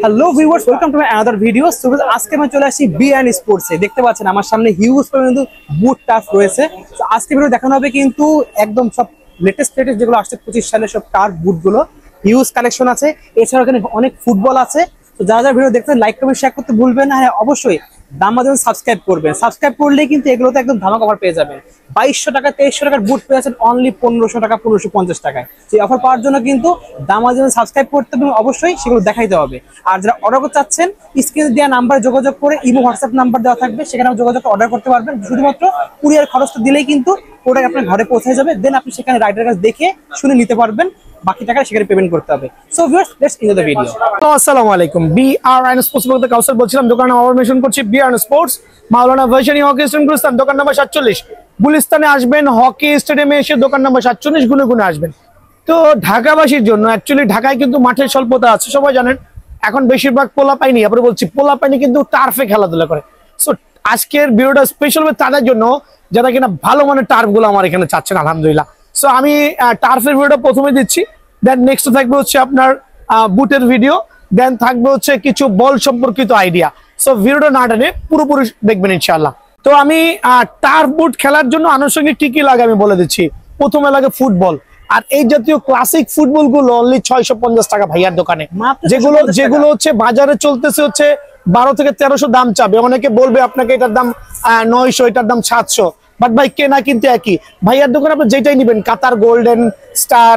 Hello viewers, welcome to my another video. So আজকে আমি চলে আসি বিআন স্পোর্টসে। দেখতে পাচ্ছেন আমার সামনে হিউজ পরিমাণে বুট টাফ রয়েছে। তো আজকে ভিডিও দেখানো হবে কিন্তু একদম সব লেটেস্ট যেগুলো আসছে 25 সালের সব টার্ফ বুটগুলো, হিউজ কালেকশন আছে। এছাড়াও এখানে অনেক ফুটবল আছে। তো যারা যারা ভিডিও দেখতে লাইক কমেন্ট শেয়ার করতে ভুলবেন না। হ্যাঁ, অবশ্যই দামা দেবেন, সাবস্ক্রাইব করবেন। সাবস্ক্রাইব করলে কিন্তু এগুলোতে একদম ধামাকা অফার পেয়ে যাবেন। 2200 টাকা 2300 টাকার বুট পেয়ে যাচ্ছেন অনলি 1500 টাকা 1550 টাকায়। সেই অফার পাওয়ার জন্য কিন্তু দামা দেবেন, সাবস্ক্রাইব করতে হবে, অবশ্যই সেগুলো দেখাইতে হবে। আর যারা অর্ডার করতে চাচ্ছেন স্ক্রিনে দেওয়া নাম্বারে যোগাযোগ করে, ইমো হোয়াটসঅ্যাপ নাম্বার দেওয়া থাকবে, সেখানে যোগাযোগ অর্ডার করতে পারবেন। শুধুমাত্র কুরিয়ার খরচটা দিলেই কিন্তু প্রোডাক্ট আপনার ঘরে পৌঁছে যাবে। দেন আপনি সেখানে রাইডার কাছে দেখে শুনে নিতে পারবেন, বাকি টাকা সেখানে পেমেন্ট করতে হবে। So viewers, let's enjoy the video. আসসালামু আলাইকুম, বিআরএন স্পোর্টস বলতে কাউসার বলছিলাম। দোকানে আবার মেনশন করছি বিআরএন স্পোর্টস, মাওলানা ভার্সিটি হকি স্টেডিয়াম গুলিস্তান, দোকান নাম্বার 47। গুলিস্তানে আসবেন, হকি স্টেডিয়ামে এসে দোকান নাম্বার 47 গুনে গুনে আসবেন। তো ঢাকাবাসীর জন্য অ্যাকচুয়ালি ঢাকায় কিন্তু মাঠের স্বল্পতা আছে, সবাই জানেন। এখন বেশিরভাগ পোলা পাইনি, আবার বলছি পোলা পাইনি কিন্তু টার্ফে খেলাধুলা করে। সো আজকের ভিডিওটা স্পেশাল হবে তাদের জন্য যারা কিনা ভালো মানের টার্ফ গুলো আমার এখানে চাচ্ছেন, আলহামদুলিল্লাহ। সো আমি টার্ফের ভিডিওটা প্রথমে দিচ্ছি, দেন নেক্সট থাকবে হচ্ছে আপনার বুটের ভিডিও, দেন থাকবে হচ্ছে কিছু বল সম্পর্কিত আইডিয়া। সো ভিডিওটা না টানে পুরোপুরি দেখবেন ইনশাআল্লাহ। তো আমি টার্ফ বুট খেলার জন্য আনুষঙ্গিক কি কি লাগে আমি বলে দিচ্ছি। প্রথমে লাগে ফুটবল, আর এই জাতীয় ক্লাসিক ফুটবল গুলো অনলি 650 টাকা ভাইয়ার দোকানে। যেগুলো হচ্ছে বাজারে চলতেছে হচ্ছে 12 থেকে 1300 দাম চাবে। অনেকে বলবে আপনাকে এটার দাম 900, এটার দাম 700, বাট ভাই কেনা কিন্তু একই। ভাইয়ার দোকানে আপনি যেটাই নিবেন, কাতার গোল্ডেন স্টার,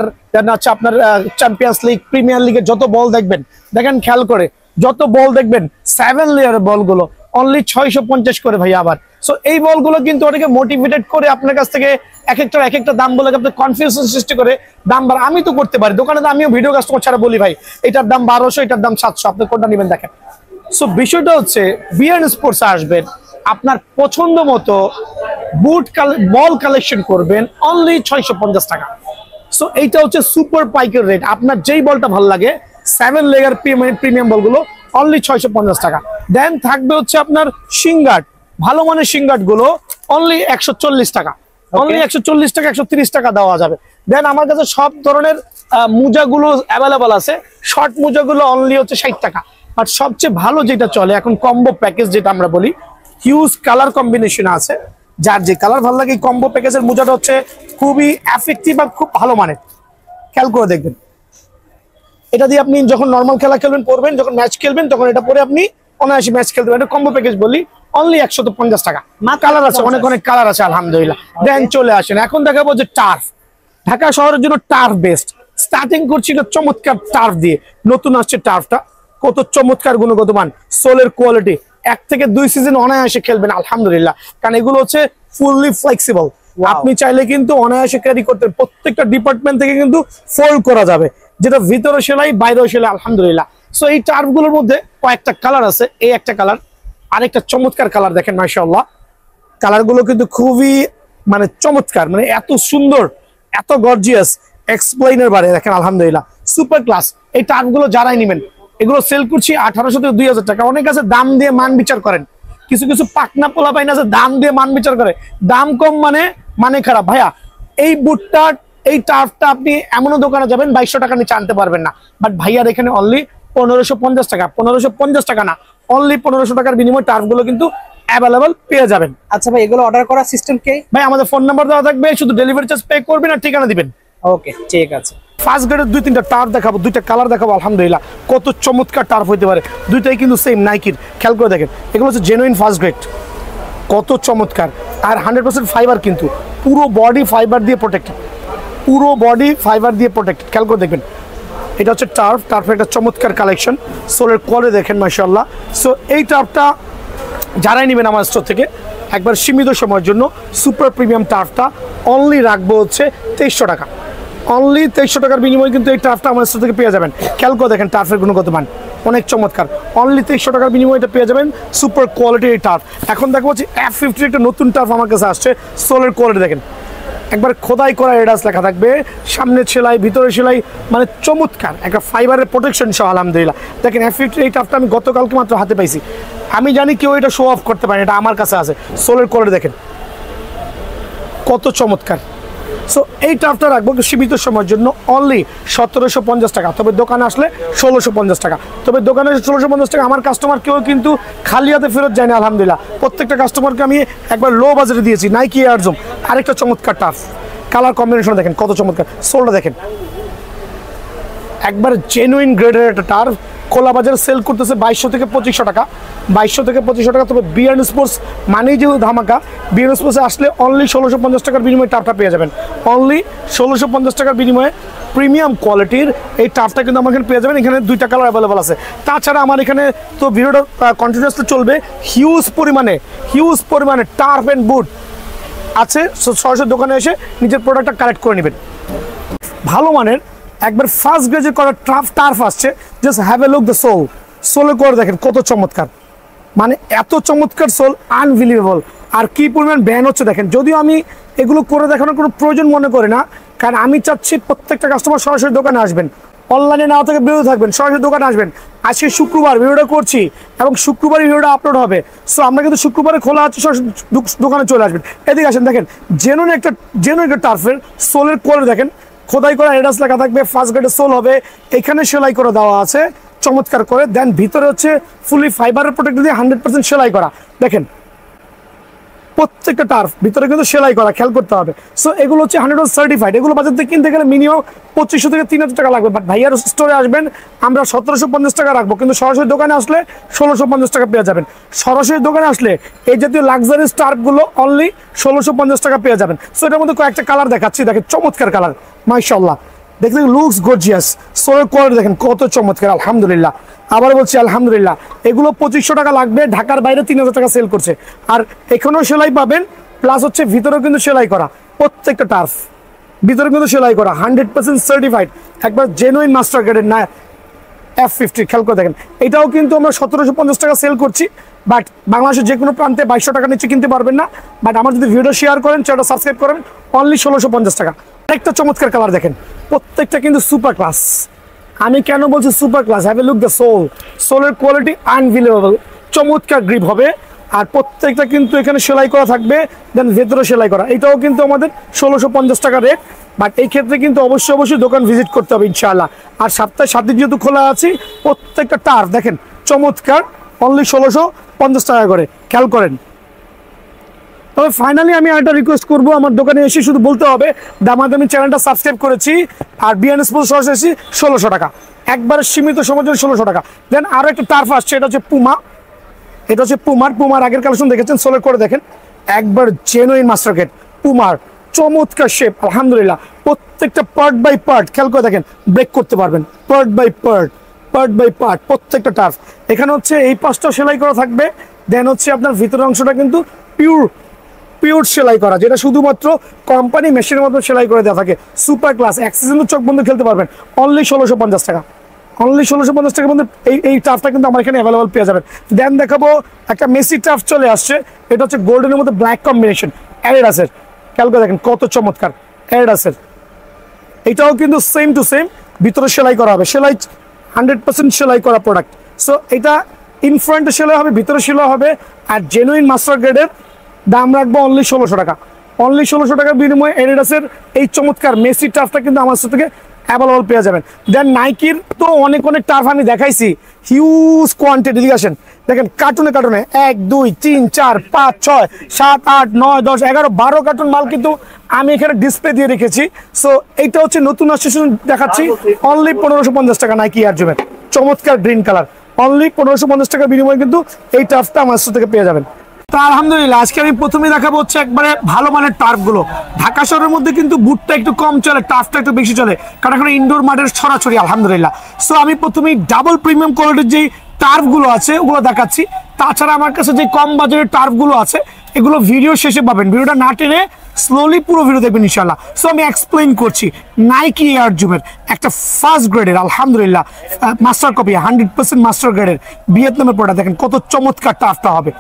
হচ্ছে আপনার চ্যাম্পিয়ন্স লিগ, প্রিমিয়ার লিগের যত বল দেখবেন, দেখেন খেয়াল করে যত বল দেখবেন 7 লেয়ারের বলগুলো অনলি 650 করে ভাইয়া। আবার সো এই বলগুলো কিন্তু অনেকে মোটিভেটেড করে আপনার কাছ থেকে এক একটা দাম বলে আপনার কনফিউশন সৃষ্টি করে দাম বাড়া। আমি তো করতে পারি দোকানে, আমিও ভিডিও কাস্টমার ছাড়া বলি ভাই এটার দাম 1200, এটার দাম 700, আপনি কোনটা নেবেন দেখেন। সো বিষয়টা হচ্ছে বিআরএন স্পোর্টস আসবেন, আপনার পছন্দ মতো বুট বল কালেকশন করবেন অনলি 650 টাকা। সো এইটা হচ্ছে সুপার পাইকারি রেট। আপনার যেই বলটা ভালো লাগে 7 লেয়ার প্রিমিয়াম বলগুলো অনলি 650 টাকা। দেন থাকবে হচ্ছে আপনার সিঙ্গার্ড, ভালো মানের সিঙ্গার্ড গুলো অনলি 140 টাকা, অনলি 140 টাকা 130 টাকা দেওয়া যাবে। দেন আমার কাছে সব ধরনের মোজাগুলো অ্যাভেলেবল আছে। শর্ট মোজাগুলো অনলি হচ্ছে 60 টাকা। বাট সবচেয়ে ভালো যেটা চলে এখন কম্বো প্যাকেজ, যেটা আমরা বলি, হিউজ কালার কম্বিনেশন আছে। যার যে কালার ভালো লাগে কম্বো প্যাকেজের মোজাটা হচ্ছে খুবই এফেক্টিভ আর খুব ভালো মানের। খেয়াল করে দেখবেন, এটা দিয়ে আপনি যখন নর্মাল খেলা খেলবেন পরবেন, যখন ম্যাচ খেলবেন তখন এটা পরে আপনি অনায়াসে ম্যাচ খেলতে পারেন। কম্বো প্যাকেজ বলি অনলি 150 টাকা। কালার আছে, অনেক কালার আছে আলহামদুলিল্লাহ। দেন চলে আসেন, এখন দেখাবো যে টার্ফ। ঢাকা শহরের জন্য টার্ফ বেস্ট। স্টার্টিং করছিল চমৎকার টার্ফ দিয়ে। নতুন আসছে টার্ফটা, কত চমৎকার গুণগত মান, সোলের কোয়ালিটি, 1 থেকে 2 সিজন অনায়াসে খেলবেন আলহামদুলিল্লাহ। কারণ এগুলো হচ্ছে ফুললি ফ্লেক্সিবল, আপনি চাইলে কিন্তু অনায়াসে ক্যারি করতে, প্রত্যেকটা ডিপার্টমেন্ট থেকে কিন্তু ফোল্ড করা যাবে, যেটা ভিতরে সেলাই বাইরেও সেলাই আলহামদুলিল্লাহ। সো এই টার্ফ গুলোর মধ্যে কয়েকটা কালার আছে। এই একটা কালার, আরেকটা চমৎকার কালার দেখেন মাশাআল্লাহ। কালার গুলো কিন্তু খুবই মানে চমৎকার, মানে এত সুন্দর, এত গর্জিয়াস, এক্সপ্লেইনের বারে দেখেন আলহামদুলিল্লাহ সুপার ক্লাস। এই টার্ফ গুলো যারাই নেবেন, এগুলো সেল করছি 1800 থেকে 2000 টাকা। অনেক আছে দাম দিয়ে মান বিচার করেন, কিছু কিছু পাকনা পোলা পাই না যে দাম দিয়ে মান বিচার করে, দাম কম মানে খারাপ। ভাইয়া এই বুটটা, এই টার্ফটা আপনি এমনও দোকানে যাবেন 2200 টাকা নিচে আনতে পারবেন না, বাট ভাইয়ার এখানে অনলি 1550 টাকা। 1550 টাকা না, অনলি 1500 টাকার বিনিময়ে টার্ফ গুলো কিন্তু অ্যাভেলেবল পেয়ে যাবেন। আচ্ছা ভাই, এগুলো অর্ডার করার সিস্টেম কি? ভাই আমাদের ফোন নাম্বার দেওয়া থাকবে, শুধু ডেলিভারি চার্জ পে করবেন আর ঠিকানা দিবেন। ওকে, ঠিক আছে। ফার্স্ট গ্রেডের 2-3টা টার্ফ দেখাবো, 2টা কালার দেখাবো আলহামদুলিল্লাহ। কত চমৎকার টার্ফ হইতে পারে, দুইটাই কিন্তু সেম নাইকির। খেয়াল করে দেখেন, এগুলো হচ্ছে জেনুইন ফার্স্ট গ্রেড, কত চমৎকার। আর 100% ফাইবার, কিন্তু পুরো বডি ফাইবার দিয়ে প্রোটেক্টেড, পুরো বডি ফাইবার দিয়ে প্রোটেক্টেড। খেয়াল করে দেখবেন, এটা হচ্ছে টার্ফের একটা চমৎকার কালেকশন। সোলের কোয়ালিটি দেখেন মাশাআল্লাহ। সো এই টার্ফটা যারাই নেবেন আমার স্টোর থেকে, একবার সীমিত সময়ের জন্য সুপার প্রিমিয়াম টার্ফটা অনলি রাখবো হচ্ছে 2300 টাকা। অনলি 2300 টাকার বিনিময়ে কিন্তু এই টার্ফটা আমার স্টোর থেকে পেয়ে যাবেন। খেয়াল করে দেখেন টার্ফের গুণগত মান অনেক চমৎকার। অনলি 2300 টাকার বিনিময়ে এটা পেয়ে যাবেন সুপার কোয়ালিটির এই টার্ফ। এখন দেখো হচ্ছে F50 একটা নতুন টার্ফ আমার কাছে আসছে। সোলের কোয়ালিটি দেখেন, একবার খোদাই করা এডাস লেখা থাকবে, সামনে সেলাই ভিতরে সেলাই, মানে চমৎকার একটা ফাইবারের প্রোটেকশন সহ আলহামদুলিল্লাহ। দেখেন F50 এই টার্ফটা আমি গতকালকে মাত্র হাতে পাইছি। আমি জানি কেউ এটা শো অফ করতে পারে, এটা আমার কাছে আছে। সোলের কোয়ালিটি দেখেন কত চমৎকার, সো এই টার্ফটা রাখবো সীমিত সময়ের জন্য অনলি 1750 টাকা, তবে দোকানে আসলে 1650 টাকা। তবে দোকানে 1650 টাকা আমার কাস্টমার কেউ কিন্তু খালি হাতে ফেরত যায় না আলহামদুলিল্লাহ। প্রত্যেকটা কাস্টমারকে আমি একবার লো বাজেটে দিয়েছি। নাইকি এয়ার জুম আরেকটা চমৎকার টার্ফ, কালার কম্বিনেশন দেখেন কত চমৎকার, সোলটা দেখেন একবার জেনুইন গ্রেডের একটা টার্ফ। খোলা বাজারে সেল করতেছে 2200 থেকে 2500 টাকা, 2200 থেকে 2500 টাকা। তবে বিয়ার্ন স্পোর্টস মানেই যেহেতু ধামাকা, বিয়ার্ন স্পোর্টসে আসলে অনলি 1650 টাকার বিনিময়ে টার্ফটা পেয়ে যাবেন। অনলি 1650 টাকার বিনিময়ে প্রিমিয়াম কোয়ালিটির এই টার্ফটা কিন্তু আমার এখানে পেয়ে যাবেন। এখানে 2টা কালার অ্যাভেলেবল আছে। তাছাড়া আমার এখানে তো ভিডিওটা কন্টিনিউয়াসলি চলবে, হিউজ পরিমাণে টার্ফ অ্যান্ড বুট আছে। সরাসরি দোকানে এসে নিজের প্রোডাক্টটা কালেক্ট করে নেবেন। ভালো মানের একবার ফার্স্ট গ্রেজে করা টার্ফ আসছে। Just have a look the সোলে করে দেখেন কত চমৎকার, মানে এত চমৎকার সোল, আনবিলিভেবল। আর কি পরিমাণ ব্যান হচ্ছে দেখেন। যদিও আমি এগুলো করে দেখানোর কোনো প্রয়োজন মনে করি না, কারণ আমি চাচ্ছি প্রত্যেকটা কাস্টমার সরাসরি দোকানে আসবেন, অনলাইনে না থেকে বিরত থাকবেন, সরাসরি দোকানে আসবেন। আজকে শুক্রবার ভিডিওটা করছি এবং শুক্রবারই ভিডিওটা আপলোড হবে। সো আমরা কিন্তু শুক্রবারে খোলা আছে, দোকানে চলে আসবেন। এদিকে আসেন, দেখেন জেনুইন একটা টার্ফের সোলের কোয়ালিটি দেখেন, খোদাই করা এডাস লেখা থাকবে, ফার্স্ট গ্রেডের সোল হবে, এখানে সেলাই করে দেওয়া আছে চমৎকার করে। দেন ভিতরে হচ্ছে ফুলি ফাইবারের প্রোটেক্ট দিয়ে 100% সেলাই করা। দেখেন প্রত্যেকটা টার্ফ ভিতরে কিন্তু সেলাই করা, খেয়াল করতে হবে। সো এগুলো হচ্ছে 100% সার্টিফাইড। এগুলো বাজার থেকে কিনতে গেলে মিনিমাম 2500 থেকে 3000 টাকা লাগবে। বাট ভাইয়ার স্টোরে আসবেন, আমরা 1750 টাকা রাখবো, কিন্তু সরাসরি দোকানে আসলে 1650 টাকা পেয়ে যাবেন। সরাসরি দোকানে আসলে এই জাতীয় লাক্সারি টার্ফগুলো অনলি 1650 টাকা পেয়ে যাবেন। সো এটার মধ্যে কয়েকটা কালার দেখাচ্ছি, দেখেন চমৎকার কালার, মাশাআল্লাহ। দেখতে লুকস গর্জিয়াস, সোলের কোয়ালিটি দেখেন কত চমৎকার, আলহামদুলিল্লাহ। আবার বলছি আলহামদুলিল্লাহ। এগুলো 2500 টাকা লাগবে, ঢাকার বাইরে 3000 টাকা সেল করছে। আর এখানেও সেলাই পাবেন, প্লাস হচ্ছে ভিতরেও কিন্তু সেলাই করা। প্রত্যেকটা টার্ফ ভিতরে কিন্তু সেলাই করা, 100% সার্টিফাইড, একবার জেনুইন মাস্টার গ্রেডের না F50। খেয়াল করে দেখেন, এটাও কিন্তু আমরা 1750 টাকা সেল করছি। বাট বাংলাদেশের যে কোনো প্রান্তে 2200 টাকা নিচে কিনতে পারবেন না। বাট আমার যদি ভিডিও শেয়ার করেন, চ্যানেলটা সাবস্ক্রাইব করেন, অনলি 1650 টাকা। আরেকটা চমৎকার কালার দেখেন, প্রত্যেকটা কিন্তু সুপার ক্লাস। আমি কেন বলছি super class? Have a look the সোলের কোয়ালিটি আনবিলিভেবল, চমৎকার গ্রিপ হবে। আর প্রত্যেকটা কিন্তু এখানে সেলাই করা থাকবে, দেন ভেতরে সেলাই করা। এটাও কিন্তু আমাদের 1650 টাকা রেট। বাট এই ক্ষেত্রে কিন্তু অবশ্যই দোকান ভিজিট করতে হবে ইনশাআল্লাহ। আর সপ্তাহে 7 দিন যেহেতু খোলা আছি, প্রত্যেকটা টার্ফ দেখেন চমৎকার, অনলি 1650 টাকা করে, খেয়াল করেন। তবে ফাইনালি আমি একটা রিকোয়েস্ট করবো, আমার দোকানে এসে শুধু বলতে হবে দামাদামি চ্যানেলটা সাবস্ক্রাইব করেছি, আর বিয়ার্ন স্পোর্টস সরাসরি 1600 টাকা, একবারে সীমিত সময়ের জন্য 1600 টাকা। দেন আরো একটা টার্ফ আসছে, এটা হচ্ছে পুমা। এটা হচ্ছে পুমার আগের কালেকশন দেখেছেন, সোলের করে দেখেন একবার জেনুইন মাস্টার গ্রেড পুমার, চমৎকার শেপ, আলহামদুলিল্লাহ। প্রত্যেকটা পার্ট বাই পার্ট খেয়াল করে দেখেন, ব্রেক করতে পারবেন পার্ট বাই পার্ট প্রত্যেকটা টার্ফ। এখানে হচ্ছে এই পাশটা সেলাই করা থাকবে, দেন হচ্ছে আপনার ভিতরের অংশটা কিন্তু পিওর সেলাই করা, যেটা শুধুমাত্র কোম্পানি মেশিনের মতো সেলাই করে দেওয়া থাকে। সুপার ক্লাস, অ্যাক্সেস কিন্তু চোখ বন্ধ খেলতে পারবেন, অনলি 1650 টাকা। অনলি 1650 টাকার মধ্যে এই টার্ফটা কিন্তু আমার এখানে অ্যাভেলেবল পেয়ে যাবেন। দেন দেখাবো একটা মেসি টার্ফ চলে আসছে, এটা হচ্ছে গোল্ডেনের মধ্যে ব্ল্যাক কম্বিনেশন, অ্যাডিডাসের। খেয়াল করে দেখেন কত চমৎকার, অ্যাডিডাসের। এটাও কিন্তু সেম টু সেম, ভিতরে সেলাই করা হবে, সেলাই 100% সেলাই করা প্রোডাক্ট। সো এটা ইন ফ্রন্টে সেলাই হবে, ভিতরে সেলাই হবে। আর জেনুইন মাস্টার গ্রেডের দাম রাখবো অনলি 1600 টাকা। অনলি 1600 টাকার বিনিময়ে অ্যাডিডাসের এই চমৎকার মেসি টার্ফটা কিন্তু আমার থেকে অ্যাভেলেবল পেয়ে যাবেন। দেন নাইকির তো অনেক টার্ফ আমি দেখাইছি, হিউজ কোয়ান্টিটি। দিকে আসেন, দেখেন কার্টুনে 1 2 3 4 5 6 7 8 9 10 11 12 কার্টুন মাল কিন্তু আমি এখানে ডিসপ্লে দিয়ে রেখেছি। সো এইটা হচ্ছে নতুন আসছে, দেখাচ্ছি অনলি 1550 টাকা। নাইকি এয়ার জুমের চমৎকার গ্রিন কালার, অনলি 1550 টাকার বিনিময়ে কিন্তু এই টার্ফটা আমার থেকে পেয়ে যাবেন। তা আলহামদুলিল্লাহ, আজকে আমি প্রথমেই দেখাবো হচ্ছে একবারে ভালো মানের টার্ফ গুলো। ঢাকা শহরের মধ্যে কিন্তু বুটটা একটু কম চলে, টার্ফটা একটু বেশি চলে, কারণ এখন ইনডোর মাঠের ছড়াছড়ি আলহামদুলিল্লাহ। সো আমি প্রথমেই ডাবল প্রিমিয়াম কোয়ালিটির যে টার্ফ গুলো আছে ওগুলো দেখাচ্ছি। তাছাড়া আমার কাছে যে কম বাজারের টার্ফ গুলো আছে এগুলো ভিডিও শেষে পাবেন, ভিডিওটা না টেনে স্লোলি পুরো ভিডিও দেখবেন ইনশাআল্লাহ। সো আমি এক্সপ্লেইন করছি নাইকি এয়ার জুমের একটা ফার্স্ট গ্রেডের আলহামদুলিল্লাহ মাস্টার কপি, 100% মাস্টার গ্রেডের ভিয়েতনামের প্রোডাক্ট। দেখেন কত চমৎকার টার্ফটা হবে,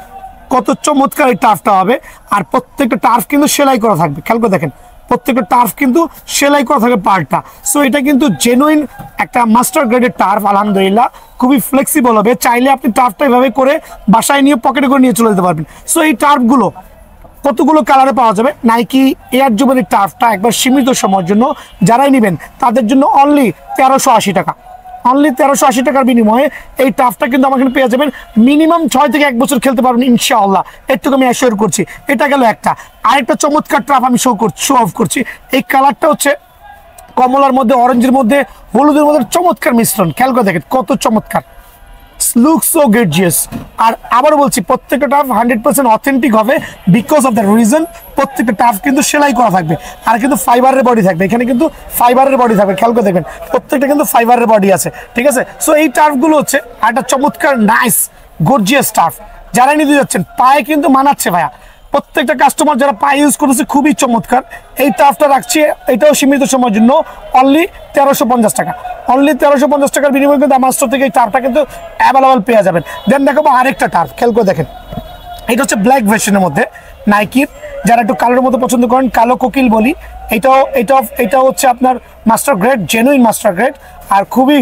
কত চমৎকার এই টার্ফটা হবে। আর প্রত্যেকটা টার্ফ কিন্তু সেলাই করা থাকবে, খেয়াল করে দেখেন প্রত্যেকটা টার্ফ কিন্তু সেলাই করা থাকে পার্টটা। সো এটা কিন্তু জেনুইন একটা মাস্টার গ্রেডের টার্ফ আলহামদুলিল্লাহ, খুবই ফ্লেক্সিবল হবে। চাইলে আপনি টার্ফটা এভাবে করে বাসায় নিয়ে পকেটে করে নিয়ে চলে যেতে পারবেন। সো এই টার্ফগুলো কতগুলো কালারে পাওয়া যাবে। নাইকি এয়ার জুবিলি টার্ফটা একবার সীমিত সময়ের জন্য যারাই নেবেন তাদের জন্য অনলি 1380 টাকা, অনলি 1380 টাকার বিনিময়ে এই টার্ফটা কিন্তু আমাকে পেয়ে যাবেন। মিনিমাম 6 থেকে 1 বছর খেলতে পারবেন ইনশাআল্লাহ, এটুকু আমি অ্যাসিওর করছি। এটা গেল একটা। আরেকটা চমৎকার টার্ফ আমি শো অফ করছি। এই কালারটা হচ্ছে কমলার মধ্যে, অরেঞ্জের মধ্যে, হলুদের মধ্যে চমৎকার মিশ্রণ। খেয়াল করে দেখেন কত চমৎকার, লুক সো গর্জিয়াস। আর আবার বলছি প্রত্যেকটা টার্ফ 100% অথেন্টিক হবে, বিকজ অফ দ্য রিজন প্রত্যেকটা টার্ফ কিন্তু সেলাই করা থাকবে আর কিন্তু ফাইবারের বডি থাকবে। এখানে কিন্তু ফাইবারের বডি থাকবে, খেয়াল করে দেখবেন প্রত্যেকটা কিন্তু ফাইবারের বডি আছে, ঠিক আছে। সো এই টার্ফগুলো হচ্ছে একটা চমৎকার নাইস গর্জিয়াস টার্ফ। যারা নিতে যাচ্ছেন পায়ে কিন্তু মানাচ্ছে ভাইয়া, প্রত্যেকটা কাস্টমার যারা পায়ে ইউজ করেছে খুবই চমৎকার। এই টার্ফটা রাখছি, এটাও সীমিত সময়ের জন্য অনলি 1350 টাকা, অনলি 1350 টাকার বিনিময়ে কিন্তু আমার স্টোর থেকে এই টার্ফটা কিন্তু অ্যাভেলেবল পেয়ে যাবেন। দেন দেখাবো আরেকটা টার্ফ, খেয়াল করে দেখেন। এটা হচ্ছে ব্ল্যাক ভার্সনের মধ্যে নাইকির, যারা একটু কালোর মতো পছন্দ করেন, কালো কোকিল বলি। এটাও হচ্ছে আপনার master grade, genuine master grade, আর খুবই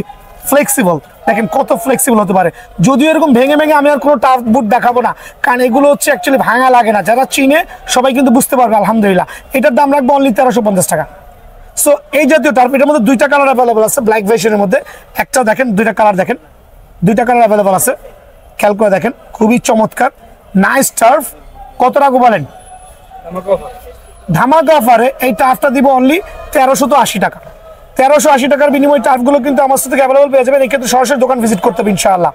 ফ্লেক্সিবল। দেখেন কত ফ্লেক্সিবল হতে পারে। যদিও এরকম ভেঙে ভেঙে আমি আর কোনো টার্ফ বুট দেখাবো না, কারণ এগুলো হচ্ছে অ্যাকচুয়ালি ভাঙা লাগে না। যারা চিনে সবাই কিন্তু বুঝতে পারবে আলহামদুলিল্লাহ। এটার দাম রাখবো অনলি 1350 টাকা। সো এই জাতীয় টার্ফ, এটার মধ্যে 2টা কালার অ্যাভেলেবল আছে ব্ল্যাক ভার্সনের মধ্যে। একটা দেখেন, 2টা কালার দেখেন, 2টা কালার অ্যাভেলেবল আছে, খেয়াল করে দেখেন খুবই চমৎকার নাইস টার্ফ। কত রাখবো বলেন? ধামাকা অফারে এই টার্ফটা দিব অনলি 1380 টাকা। 1380 টাকার বিনিময়ে টার্ফগুলো কিন্তু আমার থেকে অ্যাভেলেবল পেয়ে যাবেন। এক্ষেত্রে সরাসরি দোকান ভিজিট করতে হবে ইনশাআল্লাহ।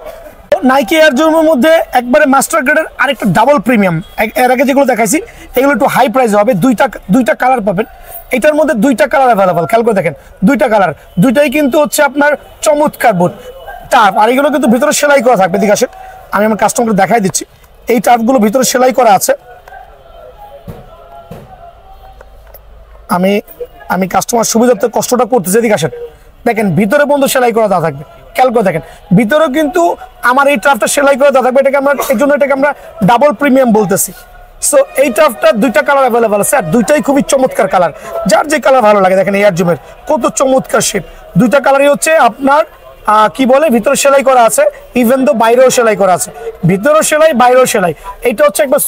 নাইকি এয়ার জোনের মধ্যে একবারে মাস্টার গ্রেডের আরেকটা ডাবল প্রিমিয়াম, এর আগে যেগুলো দেখাইছি এগুলো একটু হাই প্রাইস হবে। 2টা কালার পাবেন, এটার মধ্যে 2টা কালার অ্যাভেলেবল। খেয়াল করে দেখেন 2টা কালার, 2টাই কিন্তু হচ্ছে আপনার চমৎকার বুট টার্ফ। আর এগুলো কিন্তু ভিতরে সেলাই করা থাকবে। এদিকে আসেন, আমি আমার কাস্টমারকে দেখাই দিচ্ছি। এই টার্ফগুলো ভিতরে সেলাই করা আছে। আমি কাস্টমার সুবিধার্থে কষ্টটা করতেছি। এদিকে আসেন, দেখেন ভিতরে বন্ধু সেলাই করা দেওয়া থাকবে। খেয়াল করে দেখেন ভিতরেও কিন্তু আমার এই টার্ফটা সেলাই করে দেওয়া থাকবে। এটাকে আমরা এই জন্য এটাকে আমরা ডাবল প্রিমিয়াম বলতেছি। সো এই টার্ফটা 2টা কালার অ্যাভেলেবল আছে, আর 2টাই খুবই চমৎকার কালার। যার যে কালার ভালো লাগে, দেখেন এয়ার জুমের কত চমৎকার শেপ। 2টা কালারই হচ্ছে আপনার কি বলে ভিতরে সেলাই করা আছে, ইভেন তো বাইরেও সেলাই করা আছে, ভিতরেও সেলাই বাইরেও সেলাই। এটা হচ্ছে একবার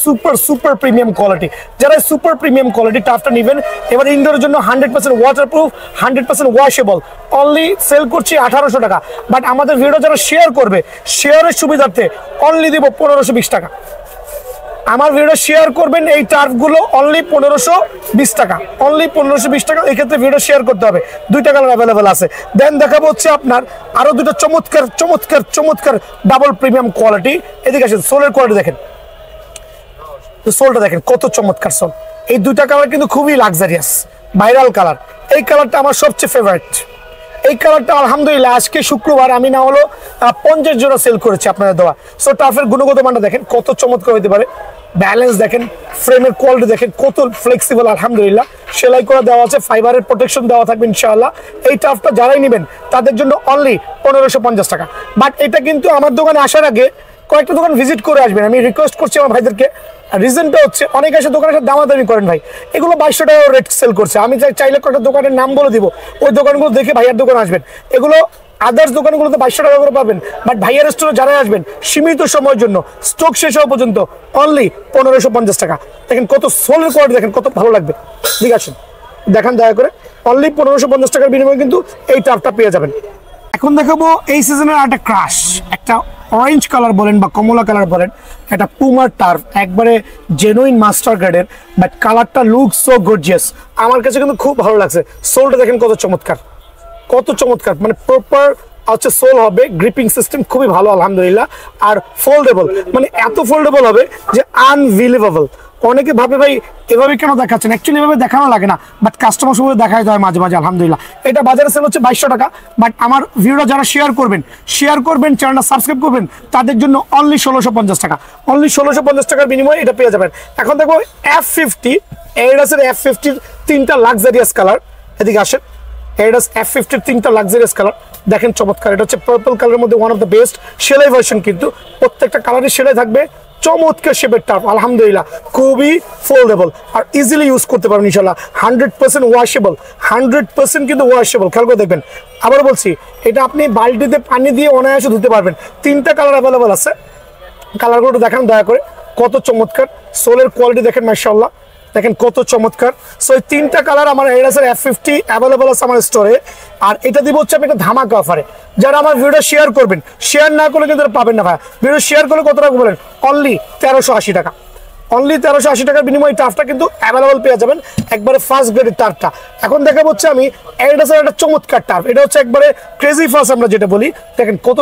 সুপার প্রিমিয়াম কোয়ালিটি। যারা সুপার প্রিমিয়াম কোয়ালিটি টার্ফটা নেবেন, এবার ইনডোরের জন্য 100% ওয়াটারপ্রুফ, 100% ওয়াশেবল, অনলি সেল করছি 1800 টাকা। বাট আমাদের ভিডিও যারা শেয়ার করবে, শেয়ারের সুবিধার্থে অনলি দিব 1520 টাকা। আমার ভিডিও শেয়ার করবেন এই টার্ফগুলো অনলি 1520 টাকা, অনলি 1520 টাকা। এই ক্ষেত্রে ভিডিও শেয়ার করতে হবে। 2টা কালার অ্যাভেলেবল আছে। দেন দেখাবো হচ্ছে আপনার আরো 2টা চমৎকার ডাবল প্রিমিয়াম কোয়ালিটি। এদিকে আসেন, সোলের কোয়ালিটি দেখেন, সোলটা দেখেন কত চমৎকার সোল। এই 2টা কালার কিন্তু খুবই লাক্সারিয়াস ভাইরাল কালার। এই কালারটা আমার সবচেয়ে ফেভারিট। এই কালারটা আলহামদুলিল্লাহ আজকে শুক্রবার আমি না হলো 50 জোড়া সেল করেছি আপনাদের দেওয়া। সো টার্ফের গুণগত মানটা দেখেন কত চমৎকার হতে পারে। ব্যালেন্স দেখেন, ফ্রেমের কোয়ালিটি দেখেন কত ফ্লেক্সিবল আলহামদুলিল্লাহ। সেলাই করা দেওয়া আছে, ফাইবারের প্রোটেকশন দেওয়া থাকবে ইনশাআল্লাহ। এই টার্ফটা যারাই নেবেন তাদের জন্য অনলি 1550 টাকা। বাট এটা কিন্তু আমার দোকানে আসার আগে কয়েকটা দোকান ভিজিট করে আসবেন, আমি রিকোয়েস্ট করছি আমার ভাইদেরকে। রিজনটা হচ্ছে অনেক এসে দোকানের সাথে দামাদামি করেন ভাই, এগুলো 2200 টাকা রেট সেল করছে। আমি চাইলে কয়েকটা দোকানের নাম বলে দিব, ওই দোকানগুলো দেখে ভাইয়ার দোকানে আসবেন। এগুলো আদার্স দোকানগুলোতে 2200 টাকা করে পাবেন, বাট ভাইয়ার স্টোরে যারা আসবেন সীমিত সময়ের জন্য স্টক শেষ হওয়া পর্যন্ত অনলি 1550 টাকা। দেখেন কত সোলের কোয়ালিটি, দেখেন কত ভালো লাগবে। ঠিক আছে, দেখেন দয়া করে অনলি 1550 টাকার বিনিময়ে কিন্তু এই টার্ফটা পেয়ে যাবেন। এখন দেখাবো এই সিজনের একটা ক্রাশ, একটা অরেঞ্জ কালার বলেন বা কমলা কালার বলেন, একটা পুমার টার্ফ, একবারে জেনুইন মাস্টার গ্রেডের, বাট কালারটা লুক সো গর্জিয়াস। আমার কাছে কিন্তু খুব ভালো লাগছে। সোলটা দেখেন কত চমৎকার, মানে প্রপার হচ্ছে সোল হবে, গ্রিপিং সিস্টেম খুবই ভালো আলহামদুলিল্লাহ। আর ফোল্ডেবল, মানে এত ফোল্ডেবল হবে যে আনবিলিভেবল। অনেকে ভাবে ভাই এভাবে কেন দেখাচ্ছেন, অ্যাকচুয়ালি এভাবে দেখানো লাগে না, বাট কাস্টমার সঙ্গে দেখাই যায় মাঝে মাঝে আলহামদুলিল্লাহ। এটা বাজারে সেল হচ্ছে 2200 টাকা, বাট আমার ভিডিওটা যারা শেয়ার করবেন চ্যানেলটা সাবস্ক্রাইব করবেন, তাদের জন্য অনলি 1650 টাকা, অনলি 1650 টাকার বিনিময়ে এটা পেয়ে যাবেন। এখন দেখো F50, এডিডাসের F50 3টা লাক্সারিয়াস কালার। এদিকে আসেন, এডিডাস F50 3টা লাক্সারিয়াস কালার দেখেন চমৎকার। এটা হচ্ছে পার্পল কালারের মধ্যে ওয়ান অফ দ্য বেস্ট সেলাই ভার্সন, কিন্তু প্রত্যেকটা কালারের সেলাই থাকবে। চমৎকার শেপের টার্ফ আলহামদুলিল্লাহ, খুবই ফোল্ডেবল আর ইজিলি ইউজ করতে পারবেন ইনশাআল্লাহ। 100% ওয়াশেবল, 100% কিন্তু ওয়াশেবল। খেয়াল করে দেখবেন, আবার বলছি এটা আপনি বালতিতে পানি দিয়ে অনায়াসে ধুতে পারবেন। 3টা কালার অ্যাভেলেবল আছে, কালারগুলো দেখান দয়া করে কত চমৎকার, সোলের কোয়ালিটি দেখেন মাশাআল্লাহ, দেখেন কত চমৎকার। সো এই তিনটা কালার আমার এডিডাসের F50 অ্যাভেলেবল আছে আমার স্টোরে। আর এটা দিব হচ্ছে আমি একটা ধামাকা অফারে, যারা আমার ভিডিও শেয়ার করবেন, শেয়ার না করলে কিন্তু পাবেন না ভাই। ভিডিও শেয়ার করলে কত টাকা বলেন? অনলি 1380 টাকা, অনলি 1380 টাকার বিনিময়ে টাফটা কিন্তু অ্যাভেলেবল পেয়ে যাবেন, একবারে ফার্স্ট গ্রেডের টাফটা। এখন দেখা হচ্ছে আমি এডিডাসের একটা চমৎকার টাফ, এটা হচ্ছে একবারে ক্রেজি ফার্স্ট আমরা যেটা বলি। দেখেন কত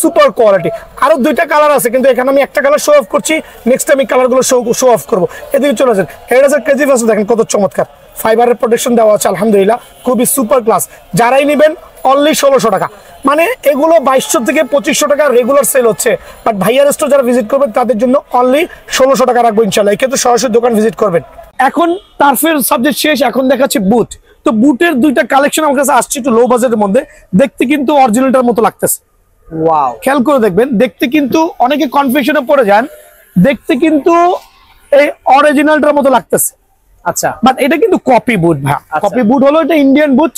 সুপার কোয়ালিটি। আরো দুইটা কালার আছে, কিন্তু এখানে আমি একটা কালার শো অফ করছি, নেক্সট আমি কালারগুলো শো অফ করবো। এদিকে চলে আসেন, এডিডাসের ক্রেজি ফার্স্ট দেখেন কত চমৎকার, ফাইবারের প্রোটেকশন দেওয়া আছে আলহামদুলিল্লাহ, খুবই সুপার ক্লাস। যারাই নেবেন অনলি 1600 টাকা, মানে এগুলো 2200 থেকে 2500 টাকা রেগুলার সেল হচ্ছে, বাট ভাইয়ার স্টোর যারা ভিজিট করবেন তাদের জন্য অনলি 1600 টাকা রাখবো ইনশাল্লাহ। এক্ষেত্রে সরাসরি দোকান ভিজিট করবেন। এখন টার্ফের সাবজেক্ট শেষ, এখন দেখাচ্ছি বুট। তো বুটের দুইটা কালেকশন আমার কাছে আসছে একটু লো বাজেটের মধ্যে, দেখতে কিন্তু অরিজিনালটার মতো লাগতেছে। ওয়াও, খেয়াল করে দেখবেন, দেখতে কিন্তু অনেকে কনফিউশনে পড়ে যান, দেখতে কিন্তু এই অরিজিনালটার মতো লাগতেছে। আচ্ছা, বাট এটা কিন্তু কপি বুট ভাই। কপি বুট হলো এটা ইন্ডিয়ান বুট,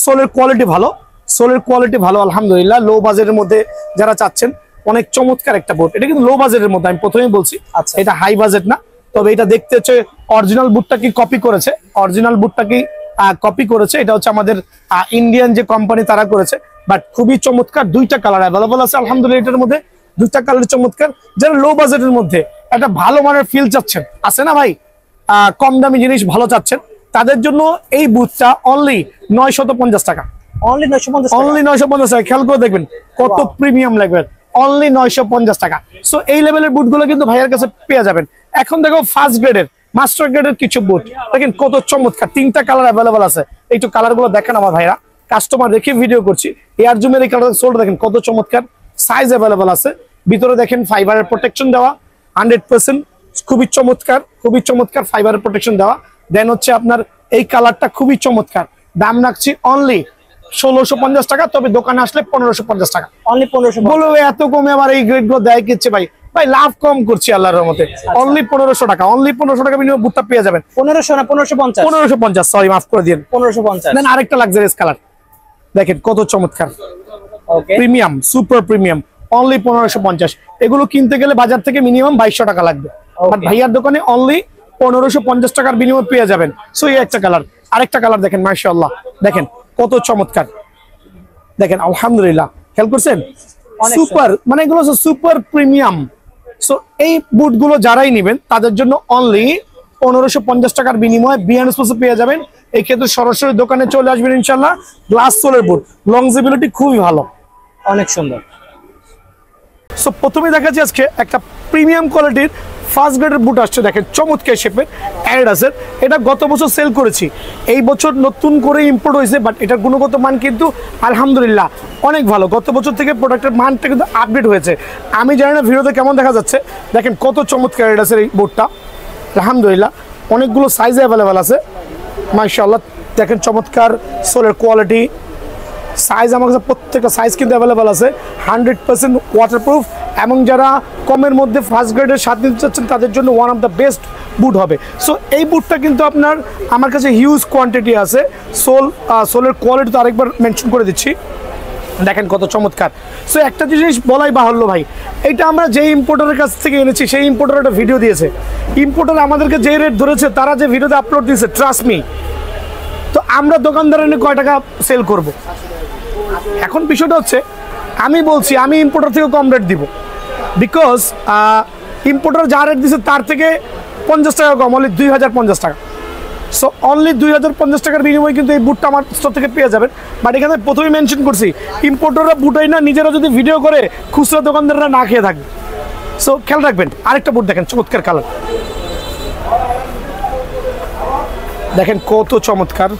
সোলের কোয়ালিটি ভালো, সোলের কোয়ালিটি ভালো আলহামদুলিল্লাহ। লো বাজেটের মধ্যে যারা চাচ্ছেন, অনেক চমৎকার একটা বুট। এটা কিন্তু লো বাজেটের মধ্যে, আমি প্রথমেই বলছি আচ্ছা, এটা হাই বাজেট না। তবে এটা দেখতে হচ্ছে অরিজিনাল বুটটা কি কপি করেছে, অরিজিনাল বুটটা কি কপি করেছে, এটা হচ্ছে আমাদের ইন্ডিয়ান যে কোম্পানি তারা করেছে। বাট খুবই চমৎকার, দুইটা কালার অ্যাভেলেবল আছে আলহামদুলিল্লাহ এটার মধ্যে, দুইটা কালার চমৎকার। যারা লো বাজেটের মধ্যে একটা ভালো মানের ফিল চাচ্ছেন, আছে না ভাই, কম দামি জিনিস ভালো চাচ্ছেন, তাদের জন্য এই বুটটা অনলি 950 টাকা, অনলি 950, অনলি 950 টাকা। খেয়াল করে দেখবেন কত প্রিমিয়াম লাগবে, অনলি 950 টাকা। সো এই লেভেলের বুটগুলো কিন্তু ভাইয়ের কাছে পেয়ে যাবেন। এখন দেখো ফার্স্ট গ্রেডের, মাস্টার গ্রেডের কিছু বুট দেখেন কত চমৎকার, তিনটা কালার অ্যাভেলেবল আছে। একটু কালার গুলো দেখেন আমার ভাইরা, কাস্টমার দেখে ভিডিও করছি। এয়ার জুমের এই কালার সোলটা দেখেন কত চমৎকার, সাইজ অ্যাভেলেবল আছে। ভিতরে দেখেন ফাইবারের প্রোটেকশন দেওয়া 100%, খুবই চমৎকার, খুবই চমৎকার ফাইবারের প্রোটেকশন দেওয়া। দেন হচ্ছে আপনার এই কালারটা খুবই চমৎকার, দাম রাখছি অনলি 1650 টাকা, তবে দোকানে আসলে 1550 টাকা। অনলি 1500 বলো এত কমে আবার এই গ্রেড গুলো দেয় কিচ্ছে ভাই? ভাই লাভ কম করছি আল্লাহর রহমতে, অনলি 1500 টাকা, অনলি 1500 টাকা বিনিময়ে বুটটা পেয়ে যাবেন। 1500 না 1550, 1550, সরি মাফ করে দিন, 1550। দেন আরেকটা লাক্সারিয়াস কালার দেখেন কত চমৎকার, ওকে, প্রিমিয়াম, সুপার প্রিমিয়াম, অনলি 1550। এগুলো কিনতে গেলে বাজার থেকে মিনিমাম 2200 টাকা লাগবে, বাট ভাইয়ার দোকানে অনলি 1550 টাকার বিনিময়ে পেয়ে যাবেন। সো এই একটা কালার, আরেকটা কালার দেখেন মাশাআল্লাহ, দেখেন কত চমৎকার, দেখেন আলহামদুলিল্লাহ, খেয়াল করছেন সুপার, মানে এগুলো সুপার প্রিমিয়াম। সো এই বুটগুলো যারাই নেবেন তাদের জন্য অনলি 1550 টাকার বিনিময়ে বিএন স্পোর্টসে পেয়ে যাবেন। এই ক্ষেত্রে সরাসরি দোকানে চলে আসবেন ইনশাল্লাহ। গ্লাস সোলের বুট, লংজিবিলিটি খুবই ভালো, অনেক সুন্দর। সো প্রথমে দেখাচ্ছি আজকে একটা প্রিমিয়াম কোয়ালিটির ফার্স্ট গ্রেডের বুট আসছে, দেখেন চমৎকার শেপের অ্যাডিডাসের। এটা গত বছর সেল করেছি, এই বছর নতুন করে ইম্পোর্ট হয়েছে, বাট এটার গুণগত মান কিন্তু আলহামদুলিল্লাহ অনেক ভালো। গত বছর থেকে প্রোডাক্টের মানটা কিন্তু আপডেট হয়েছে। আমি জানি না ভিডিওতে কেমন দেখা যাচ্ছে, দেখেন কত চমৎকার অ্যাডিডাসের এই বুটটা আলহামদুলিল্লাহ। অনেকগুলো সাইজে অ্যাভেলেবেল আছে মাশাআল্লাহ, দেখেন চমৎকার সোলের কোয়ালিটি, সাইজ আমার কাছে প্রত্যেকটা সাইজ কিন্তু অ্যাভেলেবেল আছে, 100% ওয়াটারপ্রুফ। এবং যারা কমের মধ্যে ফার্স্ট গ্রেডের স্বাদ নিতে চাচ্ছেন তাদের জন্য ওয়ান অফ দ্য বেস্ট বুট হবে। সো এই বুটটা কিন্তু আপনার আমার কাছে হিউজ কোয়ান্টিটি আছে। সোলের কোয়ালিটি তো আরেকবার মেনশন করে দিচ্ছি, দেখেন কত চমৎকার। সো একটা জিনিস বলাই বাহুল্য ভাই, এটা আমরা যে ইম্পোর্টারের কাছ থেকে এনেছি সেই ইম্পোর্টার একটা ভিডিও দিয়েছে, ইম্পোর্টার আমাদেরকে যে রেট ধরেছে তারা যে ভিডিওতে আপলোড দিয়েছে, ট্রাস্ট মি, তো আমরা দোকানদার এনে কয় টাকা সেল করব? এখন বিষয়টা হচ্ছে আমি বলছি আমি ইম্পোর্টার থেকে কম রেট দিব, বিকজ ইম্পোর্টার যা রেট দিচ্ছে তার থেকে 50 টাকা কম, অনলি 2050 টাকা। সো অনলি 2050 টাকার বিনিময়ে কিন্তু এই বুটটা আমার স্টোর থেকে পেয়ে যাবেন। বাট এখানে প্রথমেই মেনশন করছি ইম্পোর্টাররা বুটাই না, নিজেরা যদি ভিডিও করে খুচরা দোকানদাররা না খেয়ে থাকবে। সো খেয়াল রাখবেন। আরেকটা বুট দেখেন চমৎকার কালার, দেখেন কত চমৎকার।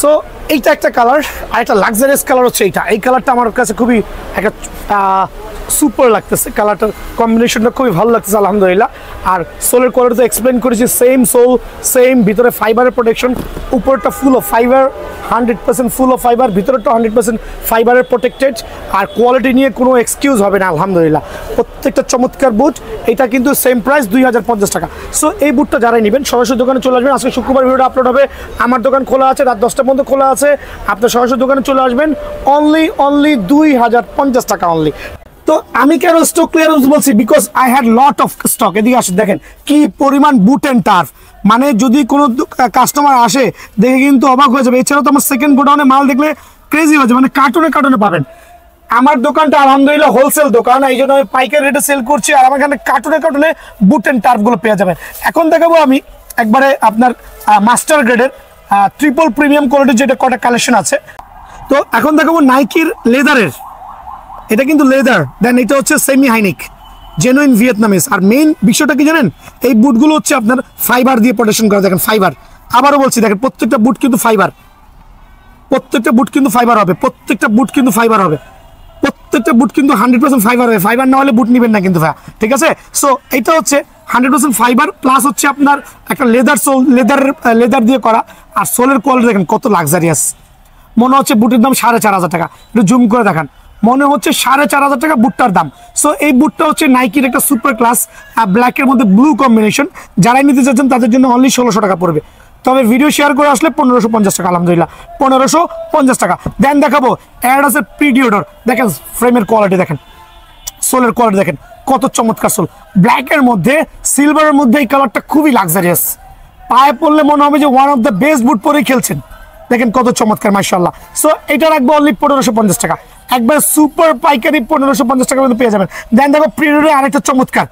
সো এইটা একটা কালার, আর একটা লাক্সারিয়াস কালার হচ্ছে এইটা। এই কালারটা আমার কাছে খুবই একটা সুপার লাগতেছে, কালারটার কম্বিনেশনটা খুবই ভালো লাগতেছে আলহামদুলিল্লাহ। আর সোলের কোয়ালিটি তো এক্সপ্লেন করেছি, সেম সোল, সেম ভিতরে ফাইবারের প্রোটেকশন, উপরটা full of fibre, 100% full of fibre, ভিতরটা 100% ফাইবারের প্রোটেক্টেড। আর কোয়ালিটি নিয়ে কোনো এক্সকিউজ হবে না আলহামদুলিল্লাহ, প্রত্যেকটা চমৎকার বুট। এটা কিন্তু সেম প্রাইস 2050 টাকা। সো এই বুটটা যারাই নেবেন সরাসরি দোকানে চলে আসবেন। আজকে শুক্রবার ভিডিওটা আপলোড হবে, আমার দোকান খোলা আছে রাত 10টা পর্যন্ত খোলা আছে, আপনার সরাসরি দোকানে চলে আসবেন। অনলি 2050 টাকা অনলি। তো তো আমি কেন স্টক ক্লিয়ারেন্স বলছি, because I had lot of stock. এদিকে আসে দেখেন কি পরিমাণ বুট এন্ড টার্ফ, মানে যদি কোনো কাস্টমার আসে দেখে কিন্তু অবাক হয়ে যাবে। এছাড়াও তো আমার সেকেন্ড গোডাউনে মাল দেখলে ক্রেজি হয়ে যাবে, মানে কার্টুনে কার্টুনে পাবেন। আমার দোকানটা আলহামদুলিল্লাহ হোলসেল দোকান, এই জন্য আমি পাইকারি রেটে সেল করছি, আর আমার এখানে কার্টুনে কার্টুনে বুট এন্ড টার্ফ গুলো পেয়ে যাবেন। এখন দেখাবো আমি একবারে আপনার মাস্টার গ্রেডের ট্রিপল প্রিমিয়াম কোয়ালিটির যেটা কটা কালেকশন আছে। তো এখন দেখাবো নাইকির লেদারের, এটা কিন্তু লেদার, দেন এটা হচ্ছে সেমি হাইনিক জেনুইন ভিয়েতনামিজ। আর মেইন বিষয়টা কি জানেন, এই বুটগুলো হচ্ছে আপনার ফাইবার দিয়ে প্রোটেকশন করা। দেখেন ফাইবার, আবারও বলছি দেখেন প্রত্যেকটা বুট কিন্তু ফাইবার, প্রত্যেকটা বুট কিন্তু ফাইবার হবে, প্রত্যেকটা বুট কিন্তু ফাইবার হবে, প্রত্যেকটা বুট কিন্তু 100% ফাইবার হবে। ফাইবার না হলে বুট নিবেন না কিন্তু ভাই, ঠিক আছে? সো এটা হচ্ছে 100% ফাইবার প্লাস হচ্ছে আপনার একটা লেদার সোল, লেদার দিয়ে করা। আর সোলের কোয়ালিটি দেখেন কত লাক্সারিয়াস, মনে হচ্ছে বুটের দাম 4,500 টাকা। একটু জুম করে দেখান, মনে হচ্ছে 4,500 টাকা বুটটার দাম। সো এই বুটটা হচ্ছে নাইকির একটা সুপার ক্লাস ব্ল্যাকের মধ্যে ব্লু কম্বিনেশন। যারাই নিতে চাচ্ছেন তাদের জন্য অনলি 1600 টাকা পড়বে। তবে ভিডিও শেয়ার করে আসলে 1550 টাকা, আলহামদুলিল্লাহ 1550 টাকা। দেন দেখাবো অ্যাডাসের প্রিডিওডর, দেখেন ফ্রেমের কোয়ালিটি দেখেন, সোলের কোয়ালিটি দেখেন কত চমৎকার সোল, ব্ল্যাকের মধ্যে সিলভারের মধ্যে এই কালারটা খুবই লাক্সারিয়াস। পায়ে পড়লে মনে হবে যে ওয়ান অফ দ্য বেস্ট বুট পরেই খেলছেন, দেখেন কত চমৎকার মাশাআল্লাহ। সো এটা রাখবো অনলি 1550 টাকা, একবার সুপার পাইকারি 1550 টাকার মধ্যে পেয়ে যাবেন। দেন দেখো প্রিডিওডের আরেকটা চমৎকার,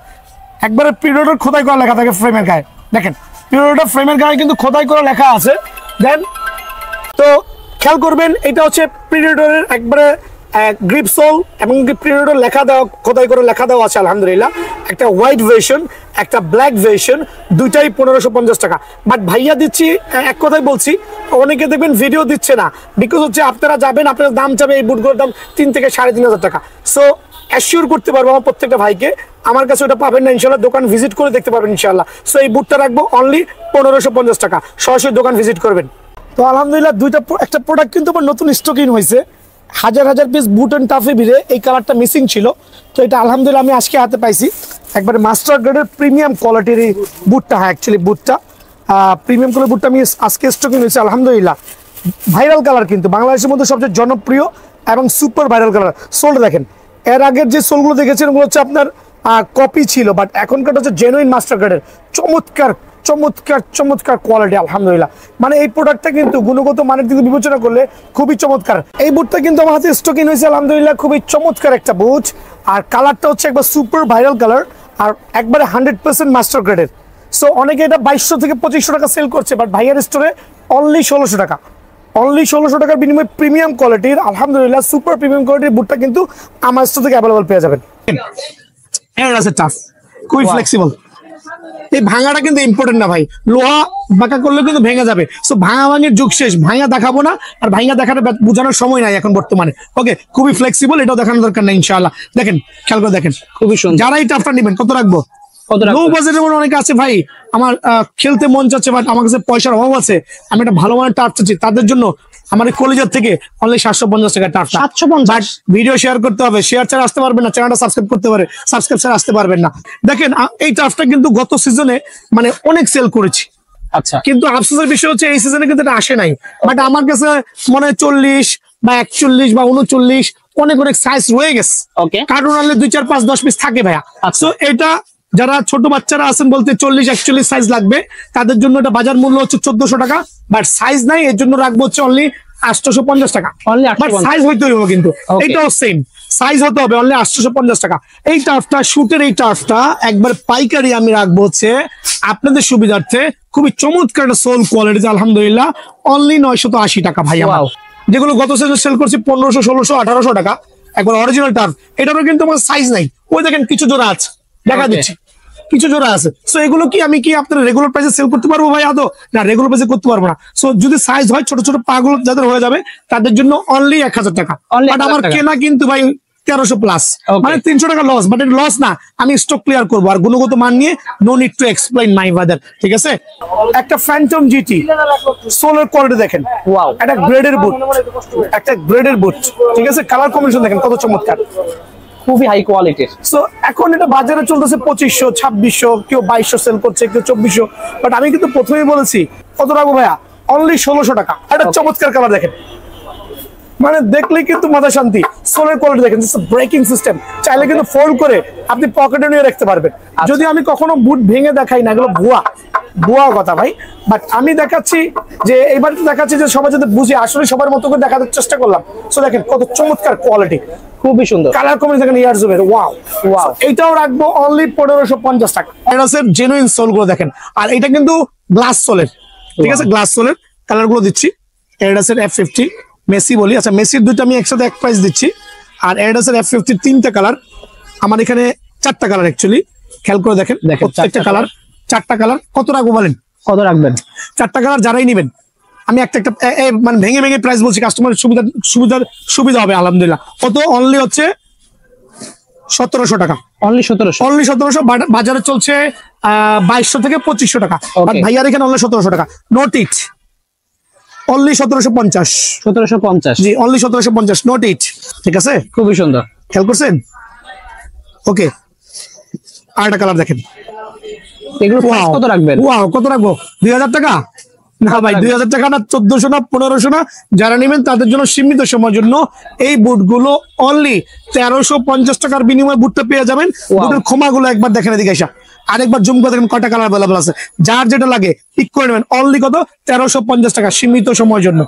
একবারে প্রিডিওডের খোদাই করা লেখা থাকে ফ্রেমের গায়ে, দেখেন প্রিডিওডের ফ্রেমের গায়ে কিন্তু খোদাই করা লেখা আছে। দেন তো খেয়াল করবেন এটা হচ্ছে প্রিডিওডরের একবারে গ্রিপ সোল এবং প্রিডিওডর লেখা দেওয়া, খোদাই করে লেখা দেওয়া আছে আলহামদুলিল্লাহ। একটা হোয়াইট ভার্সন, একটা ব্ল্যাক ভার্সন, দুইটাই 1550 টাকা। বাট ভাইয়া দিচ্ছি, এক কথাই বলছি, অনেকে দেখবেন ভিডিও দিচ্ছে না, বিকজ হচ্ছে আপনারা যাবেন, আপনার দাম চাবে এই বুটগুলোর দাম 3 থেকে 3,500 টাকা। সো অ্যাসিওর করতে পারবো আমার প্রত্যেকটা ভাইকে, আমার কাছে ওটা পাবেন না ইনশাল্লাহ, দোকান ভিজিট করে দেখতে পারবেন ইনশাল্লাহ। সো এই বুটটা রাখবো অনলি 1550 টাকা, সরাসরি দোকান ভিজিট করবেন। তো আলহামদুলিল্লাহ একটা প্রোডাক্ট কিন্তু আমার নতুন স্টকিং হয়েছে, হাজার হাজার পিস বুট এন্ড টাফে ভিড়ে এই কালারটা মিসিং ছিল। তো এটা আলহামদুলিল্লাহ আমি আজকে হাতে পাইছি, একবারে মাস্টার গ্রেডের প্রিমিয়াম কোয়ালিটির এই বুটটা। হ্যাঁ অ্যাকচুয়ালি বুটটা প্রিমিয়াম কোয়ালিটির বুটটা আমি আজকে স্টকিং হয়েছে আলহামদুলিল্লাহ। ভাইরাল কালার কিন্তু বাংলাদেশের মধ্যে সবচেয়ে জনপ্রিয় এবং সুপার ভাইরাল কালার। সোলটা দেখেন, এর আগের যে সোলগুলো দেখেছেন ওগুলো হচ্ছে আপনার কপি ছিল, বাট এখনকার হচ্ছে জেনুইন মাস্টার গ্রেডের চমৎকার চমৎকার চমৎকার কোয়ালিটি আলহামদুলিল্লাহ। মানে এই প্রোডাক্টটা কিন্তু গুণগত মানের দিকে বিবেচনা করলে খুবই চমৎকার। এই বুটটা কিন্তু আমার হাতে স্টকিং হয়েছে আলহামদুলিল্লাহ, খুবই চমৎকার একটা বুট। আর কালারটা হচ্ছে একবার সুপার ভাইরাল কালার, আর একবারে 100% মাস্টার গ্রেডের। সো অনেকে এটা 2200 থেকে 2500 টাকা সেল করছে, বাট ভাইয়ার স্টোরে অনলি 1600 টাকা, অনলি 1600 টাকার বিনিময়ে প্রিমিয়াম কোয়ালিটির আলহামদুলিল্লাহ সুপার প্রিমিয়াম কোয়ালিটির বুটটা কিন্তু আমার স্টোর থেকে অ্যাভেলেবল পেয়ে যাবেন। এর আছে টাফ, খুবই ফ্লেক্সিবল। এই ভাঙাটা কিন্তু ইম্পর্টেন্ট না ভাই, লোহা বাঁকা করলে কিন্তু ভেঙে যাবে। সো ভাঙা ভাঙের যুগ শেষ, ভাঙা দেখাবো না, আর ভাঙা দেখাটা বোঝানোর সময় নাই এখন বর্তমানে। ওকে, খুবই ফ্লেক্সিবল, এটাও দেখানোর দরকার নেই ইনশাআল্লাহ। দেখেন খেয়াল করে দেখেন, খুবই সুন্দর। যারা এই টাফটা নেবেন কত রাখবো? লো বাজেটের মধ্যে অনেকে আছে ভাই, আমার খেলতে মন চাচ্ছে বাট আমার কাছে পয়সার অভাব আছে, আমি একটা ভালো মানের টাফ চাচ্ছি, তাদের জন্য আমার কলেজের থেকে অনলি 750 টাকা টাফ। 750 ভিডিও শেয়ার করতে হবে, শেয়ার ছাড়া আসতে পারবেন না, চ্যানেলটা সাবস্ক্রাইব করতে পারে, সাবস্ক্রাইব ছাড়া আসতে পারবেন না। দেখেন এই টাফটা কিন্তু গত সিজনে মানে অনেক সেল করেছি, আচ্ছা, কিন্তু আফসোসের বিষয় হচ্ছে এই সিজনে কিন্তু এটা আসে নাই। বাট আমার কাছে মনে হয় 40 বা 41 বা 39 অনেক অনেক সাইজ রয়ে গেছে। কার্টুন আনলে 2, 4, 5, 10 পিস থাকে ভাইয়া। তো এটা যারা ছোট বাচ্চারা আছেন বলতে 40-41 সাইজ লাগবে, তাদের জন্য এটা বাজার মূল্য হচ্ছে 1400 টাকা, বাট সাইজ নাই, এর জন্য রাখবো হচ্ছে অনলি 850 টাকা। সাইজ হইতে হবে কিন্তু এটাও সেম সাইজ হতে হবে, অনলি 850 টাকা। এই টাফটা শুটের এই টাফটা একবার পাইকারি আমি রাখবো হচ্ছে আপনাদের সুবিধার্থে, খুবই চমৎকার একটা সোল কোয়ালিটি আলহামদুলিল্লাহ, অনলি 980 টাকা ভাই। আমার যেগুলো গত সিজনে সেল করছি 1500, 1600, 1800 টাকা, একবার অরিজিনাল টাফ। এটারও কিন্তু আমার সাইজ নাই, ওই দেখেন কিছু জোড়া আছে, দেখা দিচ্ছি কিছু জোড়া আছে। সো এগুলো কি আমি কি আপনার রেগুলার প্রাইসে সেল করতে পারবো ভাই? আদৌ না, রেগুলার প্রাইসে করতে পারবো না। সো যদি সাইজ হয় ছোট ছোট পাগুলো যাদের হয়ে যাবে তাদের জন্য অনলি 1000 টাকা। বাট আমার কেনা কিন্তু ভাই 1300 প্লাস, মানে 300 টাকা লস। বাট এটা লস না, আমি স্টক ক্লিয়ার করবো, আর গুণগত মান নিয়ে no need to explain my brother, ঠিক আছে? একটা ফ্যান্টম জিটি সোলার কোয়ালিটি দেখেন, ওয়াও, একটা গ্রেডের বুট, একটা গ্রেডের বুট, ঠিক আছে? কালার কম্বিনেশন দেখেন কত চমৎকার, খুবই হাই কোয়ালিটির। সো এখন এটা বাজারে চলতেছে 2500, 2600, কেউ 2200 সেল করছে, কেউ 2400। বাট আমি কিন্তু প্রথমেই বলেছি কত রাখবো ভাইয়া, অনলি 1600 টাকা। একটা চমৎকার কালার দেখেন, মানে দেখলেই কিন্তু মাথা শান্তি। সো সোলের কোয়ালিটি দেখেন, ব্রেকিং সিস্টেম, চাইলে কিন্তু ফোল্ড করে আপনি পকেটে নিয়ে রাখতে পারবেন। যদি আমি কখনো বুট ভেঙে দেখাই না, এগুলো ভুয়া কথা ভাই, বাট আমি দেখাচ্ছি যে এইবার দেখাচ্ছি যে সবাই যাতে বুঝে, আসলে সবার মতো করে দেখানোর চেষ্টা করলাম। সো দেখেন কত চমৎকার কোয়ালিটি, খুবই সুন্দর কালার কম্বিনেশন দেখেন, ইয়ার জুবের ওয়াও ওয়াও। এইটাও রাখবো অনলি 1550 টাকা। এডাসের জেনুইন সোল গুলো দেখেন, আর এটা কিন্তু গ্লাস সোলের, ঠিক আছে, গ্লাস সোলের কালার গুলো দিচ্ছি। এডাসের F50 মেসি বলি, আচ্ছা মেসির দুইটা আমি একসাথে এক প্রাইস দিচ্ছি, আর এডাসের F50 তিনটা কালার, আমার এখানে 4টা কালার অ্যাকচুয়ালি, খেয়াল করে দেখেন প্রত্যেকটা কালার 4টা কালার। কত রাখবো বলেন? কত রাখবেন? 4টা কালার যারাই নেবেন, আমি একটা মানে ভেঙে ভেঙে প্রাইস বলছি, কাস্টমারের সুবিধা হবে আলহামদুলিল্লাহ। কত? অনলি হচ্ছে 1700 টাকা। অনলি 1700? অনলি 1700। বাজারে চলছে 2200 থেকে 2500 টাকা, বাট ভাইয়ার এখানে অনলি 1700 টাকা। নোট ইট, অনলি 1750। 1750? জি, অনলি 1750, নোট ইট। ঠিক আছে, খুবই সুন্দর, খেয়াল করছেন? ওকে, আরেকটা কালার দেখেন, এগুলো কত রাখবেন? ওয়াও, কত রাখবো? 2000 টাকা? না ভাই, 2000 টাকা না, 1400 না, 1500 না। যারা নেবেন তাদের জন্য সীমিত সময়ের জন্য এই বুটগুলো অনলি 1350 টাকার বিনিময়ে বুটটা পেয়ে যাবেন। বুটের ক্ষমাগুলো একবার দেখেন, এদিকে এসে আরেকবার জুম করে দেখেন কয়টা কালার অ্যাভেলেবল আছে। যার যেটা লাগে পিক করে নেবেন। অনলি কত? 1350 টাকা, সীমিত সময়ের জন্য।